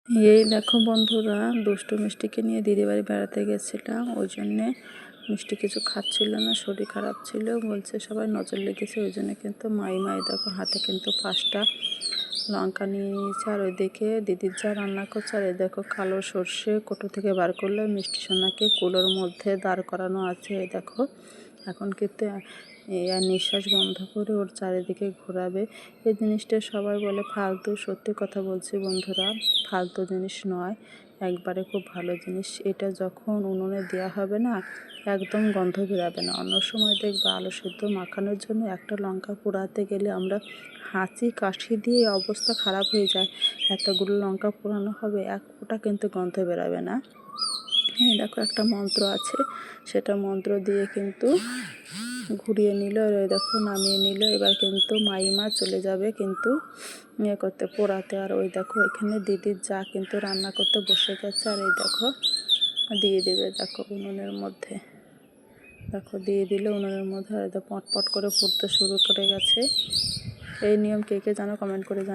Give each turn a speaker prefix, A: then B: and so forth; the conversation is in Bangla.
A: এই দেখো বন্ধুরা, দুষ্টু মিষ্টিকে নিয়ে দিদি বাড়ি বেড়াতে গেছিলাম। ওই জন্যে মিষ্টি কিছু খাচ্ছিল না, শরীর খারাপ ছিল, বলছে সবাই নজর লেগেছে। ওই জন্য কিন্তু মাই দেখো হাতে কিন্তু 5টা লঙ্কা নিয়ে নিয়েছে। আর ওই দেখে দিদির যা রান্না করছে। আর এই দেখো কালো সর্ষে কোটো থেকে বার করলে মিষ্টি সোনাকে কুলোর মধ্যে দাঁড় করানো আছে। এই দেখো এখন কিন্তু আর নিঃশ্বাস বন্ধ করে ওর চারিদিকে ঘোরাবে। এই জিনিসটা সবাই বলে ফালতু, সত্যি কথা বলছি বন্ধুরা, ফালতু জিনিস নয়, একবারে খুব ভালো জিনিস। এটা যখন উনুনে দেওয়া হবে না, একদম গন্ধ বেরাবে না। অন্য সময় দেখবে আলু সেদ্ধ মাখানোর জন্য একটা লঙ্কা পোড়াতে গেলে আমরা হাঁচি কাশি দিয়ে অবস্থা খারাপ হয়ে যায়। এতগুলো লঙ্কা পোড়ানো হবে, এক ফোঁটা কিন্তু গন্ধ বেরাবে না। হ্যাঁ দেখো একটা মন্ত্র আছে, সেটা মন্ত্র দিয়ে কিন্তু ঘুরিয়ে নিল। আর দেখো নামিয়ে নিল। এবার কিন্তু মাইমা চলে যাবে কিন্তু করতে পোড়াতে। আর ওই দেখো এখানে দিদির যা কিন্তু রান্না করতে বসে গেছে। আর এই দেখো দিয়ে দেবে, দেখো উনুনের মধ্যে, দেখো দিয়ে দিলে উনুনের মধ্যে। আর পটপট করে ফুটতে শুরু করে গেছে। এই নিয়ম কে কে জানো কমেন্ট করে জানো।